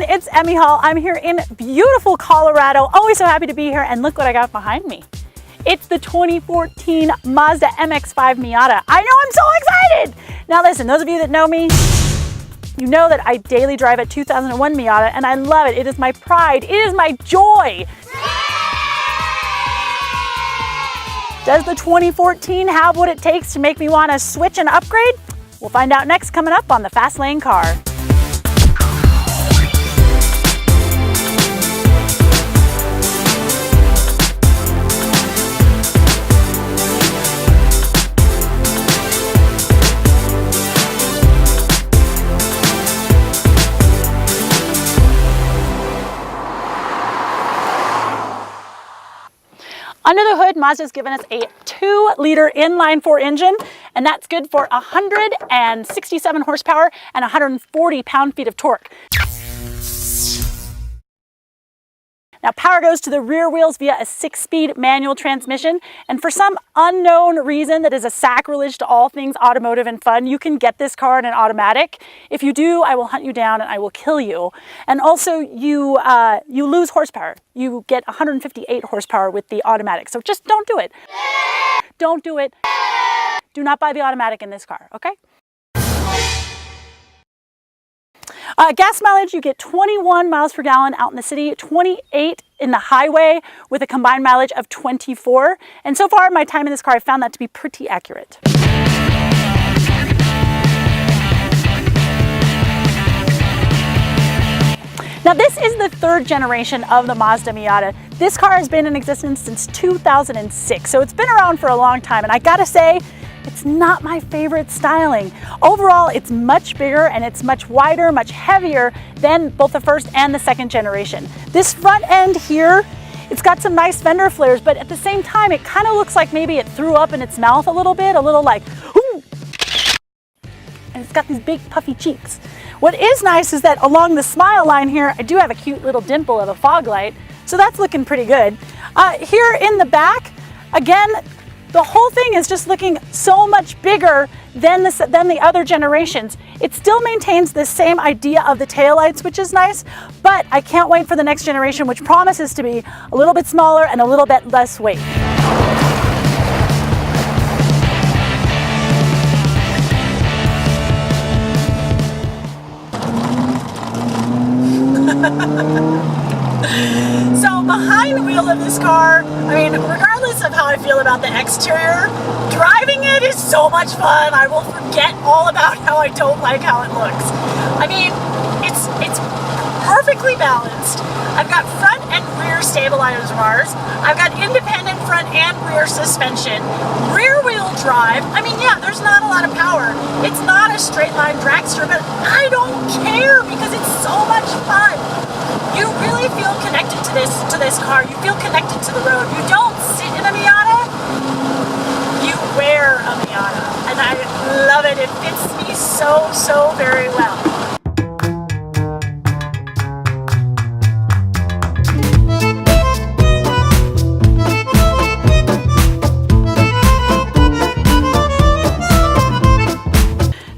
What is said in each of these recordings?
everyone, it's Emmy Hall. I'm here in beautiful Colorado. Always so happy to be here, and look what I got behind me. It's the 2014 Mazda MX-5 Miata. I know, I'm so excited! Now listen, those of you that know me, you know that I daily drive a 2001 Miata, and I love it. It is my pride, it is my joy. Does the 2014 have what it takes to make me want to switch and upgrade? We'll find out next, coming up on the Fast Lane Car. Under the hood, Mazda's given us a 2-liter inline-4 engine, and that's good for 167 horsepower and 140 pound-feet of torque. Now, power goes to the rear wheels via a 6-speed manual transmission, and for some unknown reason that is a sacrilege to all things automotive and fun, you can get this car in an automatic. If you do, I will hunt you down and I will kill you. And also, you lose horsepower. You get 158 horsepower with the automatic, so just don't do it. Don't do it. Do not buy the automatic in this car, okay? Gas mileage, you get 21 miles per gallon out in the city, 28 in the highway with a combined mileage of 24. And so far, my time in this car, I found that to be pretty accurate. Now, this is the 3rd generation of the Mazda Miata. This car has been in existence since 2006, so it's been around for a long time. And I gotta say, it's not my favorite styling. Overall, it's much bigger and it's much wider, much heavier than both the 1st and the 2nd generation. This front end here, it's got some nice fender flares, but at the same time, it kind of looks like maybe it threw up in its mouth a little bit, a little like, ooh. And it's got these big puffy cheeks. What is nice is that along the smile line here, I do have a cute little dimple of a fog light, so that's looking pretty good. Here in the back, again, the whole thing is just looking so much bigger than the other generations. It still maintains the same idea of the taillights, which is nice, but I can't wait for the next generation, which promises to be a little bit smaller and a little bit less weight. So behind the wheel of this car, I mean, regardless of how I feel about the exterior, driving it is so much fun. I will forget all about how I don't like how it looks. I mean, it's perfectly balanced. I've got front and rear stabilizer bars. I've got independent front and rear suspension. Rear wheel drive. I mean, yeah, there's not a lot of power. It's not a straight line dragster, but I don't care because it's so much fun. You really feel connected to this car. You feel connected to the road. You don't sit in a Miata, you wear a Miata. And I love it. It fits me so very well.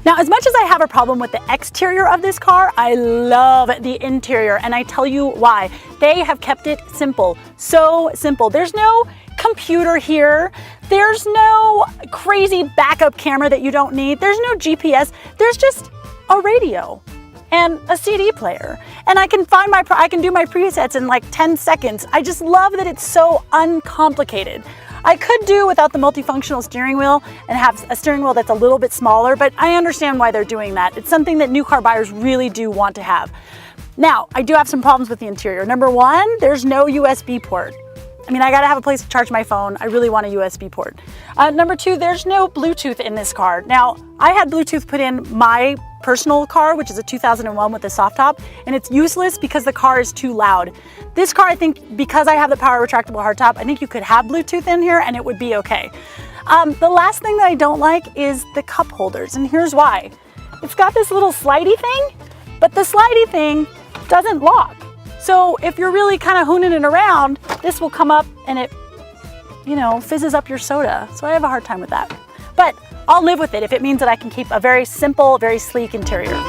Now, as much as I have a problem with the exterior of this car, I love the interior, and I tell you why. They have kept it simple, so simple. There's no computer here. There's no crazy backup camera that you don't need. There's no GPS. There's just a radio and a CD player. And I can do my presets in like 10 seconds. I just love that it's so uncomplicated. I could do without the multifunctional steering wheel and have a steering wheel that's a little bit smaller, but I understand why they're doing that. It's something that new car buyers really do want to have. Now, I do have some problems with the interior. Number one, there's no USB port. I mean, I gotta have a place to charge my phone. I really want a USB port. Number two, there's no Bluetooth in this car. Now, I had Bluetooth put in my personal car, which is a 2001 with a soft top, and it's useless because the car is too loud. This car, I think, because I have the power retractable hardtop, I think you could have Bluetooth in here and it would be okay. The last thing that I don't like is the cup holders, and here's why. It's got this little slidey thing, but the slidey thing doesn't lock. So if you're really kind of hooning it around, this will come up and it, you know, fizzes up your soda. So I have a hard time with that. But I'll live with it if it means that I can keep a very simple, very sleek interior.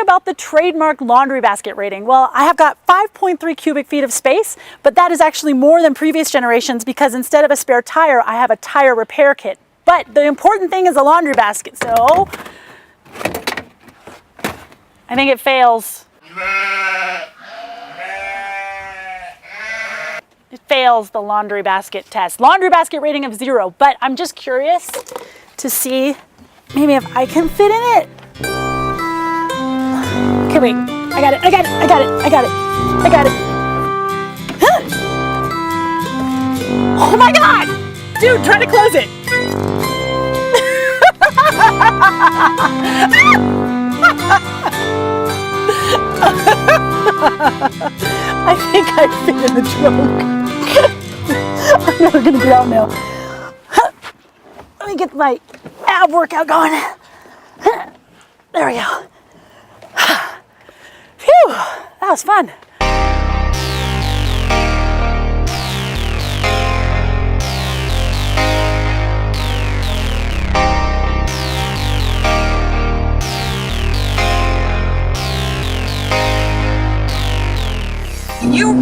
about the trademark laundry basket rating. Well, I have got 5.3 cubic feet of space, but that is actually more than previous generations because instead of a spare tire, I have a tire repair kit. But the important thing is the laundry basket, so I think it fails. It fails the laundry basket test. Laundry basket rating of 0, but I'm just curious to see maybe if I can fit in it. Okay, wait. I got it. Oh my God! Dude, try to close it. I think I fit in the trunk. I'm never gonna get out now. Let me get my ab workout going. There we go. Phew, that was fun. You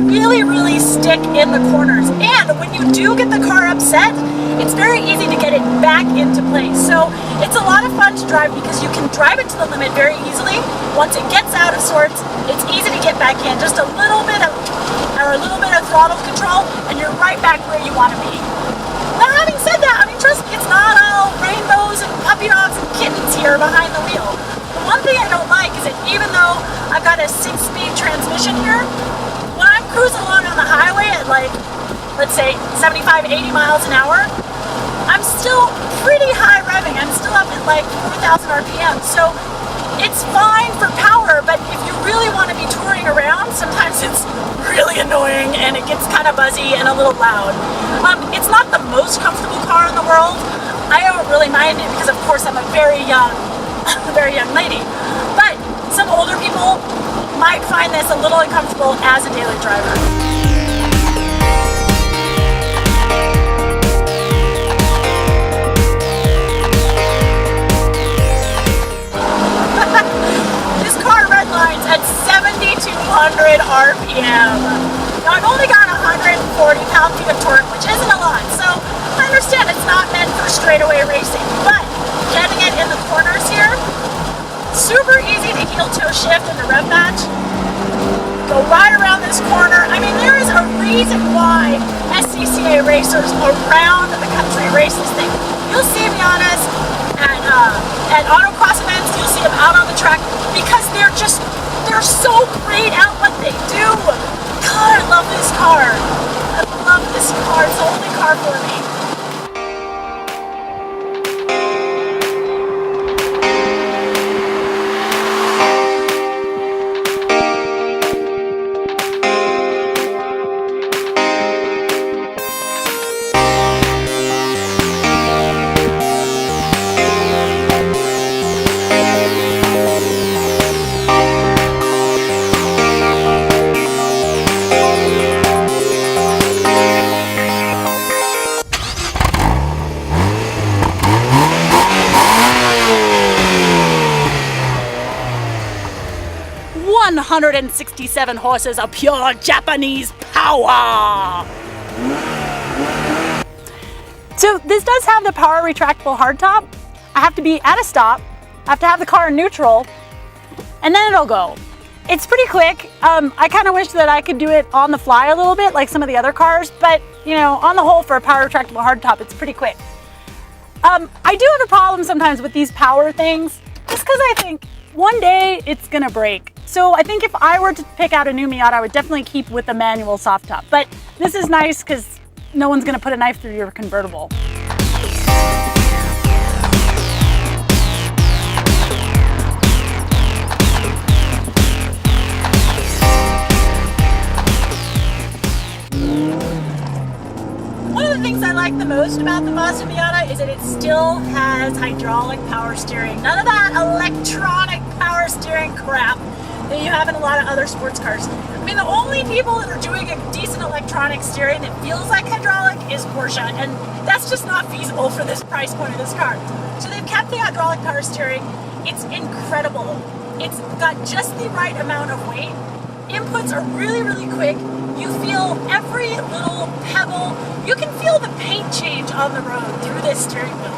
really stick in the corners, and when you do get the car upset, it's very easy to get it back into place. So it's a lot of fun to drive because you can drive it to the limit very easily. Once it gets out of sorts, it's easy to get back in. Just a little bit of throttle control, and you're right back where you want to be. Now, having said that, I mean, trust me, it's not all rainbows and puppy dogs and kittens here behind the wheel. The one thing I don't like is that even though I've got a 6-speed transmission here, when I'm cruising along on the highway at like, let's say 75, 80 miles an hour, I'm still pretty high revving. I'm still up at like 4,000 RPM. So it's fine for power, but if you really want to be touring around, sometimes it's really annoying and it gets kind of buzzy and a little loud. It's not the most comfortable car in the world. I don't really mind it because of course I'm a very young lady. But some older people might find this a little uncomfortable as a daily driver. This car redlines at 7,200 RPM. Now I've only got 140 pound-feet of torque, which isn't a lot, so I understand it's not meant for straightaway racing, but getting it in the corners here, super easy to heel toe shift in the rev match. Go right around this corner. I mean, there is a reason why SCCA racers around the country race this thing. You'll see Miatas at autocross events. You'll see them out on the track because they're so great at what they do. God, I love this car. I love this car. It's the only car for me. 167 horses of pure Japanese power. So this does have the power retractable hardtop. I have to be at a stop, I have to have the car in neutral, and then it'll go. It's pretty quick. I kind of wish that I could do it on the fly a little bit like some of the other cars, but you know, on the whole for a power retractable hardtop, it's pretty quick. I do have a problem sometimes with these power things, just because I think one day it's gonna break. So I think if I were to pick out a new Miata, I would definitely keep with the manual soft top. But this is nice because no one's gonna put a knife through your convertible. One of the things I like the most about the Mazda Miata is that it still has hydraulic power steering. None of that electronic power steering crap that you have in a lot of other sports cars. I mean, the only people that are doing a decent electronic steering that feels like hydraulic is Porsche, and that's just not feasible for this price point of this car. So they've kept the hydraulic power steering, It's incredible. It's got just the right amount of weight. Inputs are really, really quick. You feel every little pebble. You can feel the paint change on the road through this steering wheel.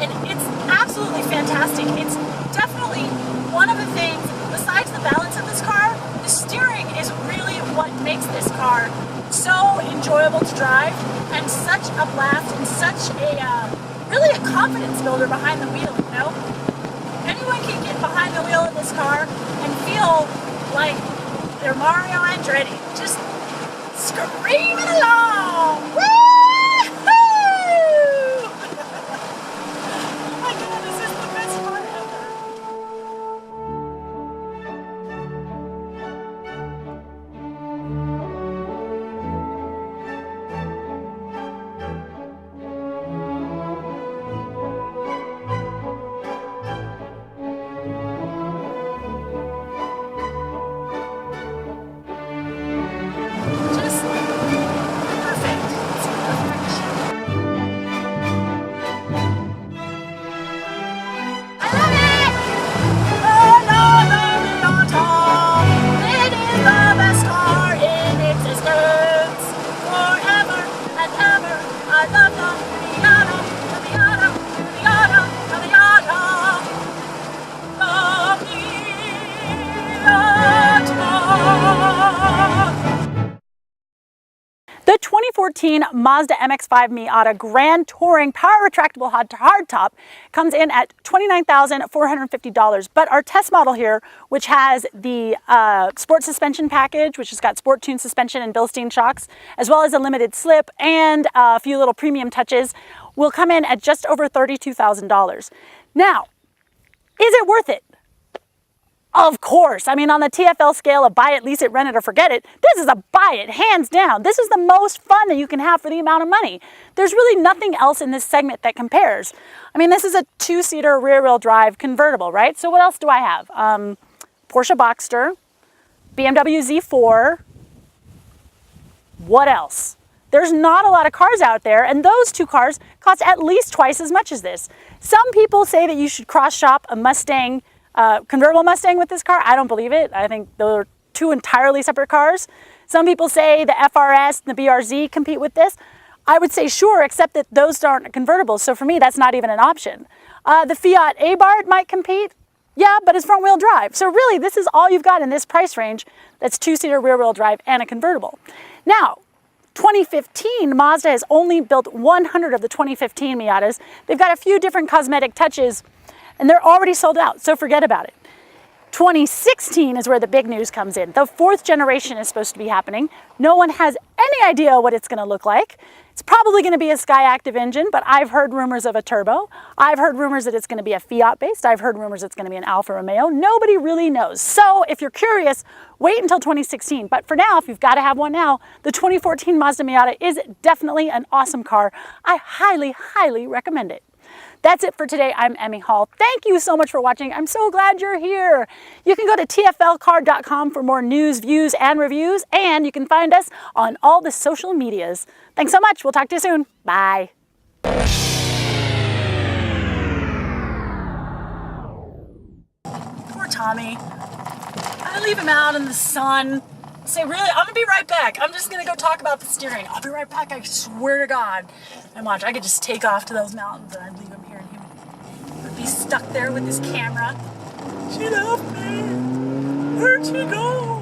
And it's absolutely fantastic. It's definitely one of the things, besides the balance of this car, the steering is really what makes this car so enjoyable to drive and such a blast and such a, really a confidence builder behind the wheel, you know? Anyone can get behind the wheel of this car and feel like they're Mario Andretti, just screaming along. Woo-hoo! Oh my God, this is the best car ever. The 2014 Mazda MX-5 Miata Grand Touring Power Retractable Hardtop comes in at $29,450, but our test model here, which has the sport suspension package, which has got sport tune suspension and Bilstein shocks, as well as a limited slip and a few little premium touches, will come in at just over $32,000. Now, is it worth it? Of course. I mean, on the TFL scale of buy it, lease it, rent it, or forget it, this is a buy it, hands down. This is the most fun that you can have for the amount of money. There's really nothing else in this segment that compares. I mean, this is a two-seater rear-wheel drive convertible, right? So what else do I have? Porsche Boxster, BMW Z4. What else? There's not a lot of cars out there, and those two cars cost at least twice as much as this. Some people say that you should cross-shop a Mustang, convertible Mustang with this car. I don't believe it. I think those are two entirely separate cars. Some people say the FRS and the BRZ compete with this. I would say sure, except that those aren't convertibles. So for me, that's not even an option. The Fiat Abarth might compete. Yeah, but it's front wheel drive. So really, this is all you've got in this price range that's two-seater rear wheel drive and a convertible. Now, 2015, Mazda has only built 100 of the 2015 Miatas. They've got a few different cosmetic touches, and they're already sold out, so forget about it. 2016 is where the big news comes in. The fourth generation is supposed to be happening. No one has any idea what it's going to look like. It's probably going to be a Skyactiv engine, but I've heard rumors of a turbo. I've heard rumors that it's going to be a Fiat-based. I've heard rumors it's going to be an Alfa Romeo. Nobody really knows. So if you're curious, wait until 2016. But for now, if you've got to have one now, the 2014 Mazda Miata is definitely an awesome car. I highly, highly recommend it. That's it for today. I'm Emmy Hall. Thank you so much for watching. I'm so glad you're here. You can go to tflcar.com for more news, views, and reviews, and you can find us on all the social medias. Thanks so much. We'll talk to you soon. Bye. Poor Tommy. I leave him out in the sun. Say, really? I'm gonna be right back. I'm just gonna go talk about the steering. I'll be right back, I swear to God. And watch, I could just take off to those mountains and I'd leave him here and he would be stuck there with his camera. She left me. Where'd she go?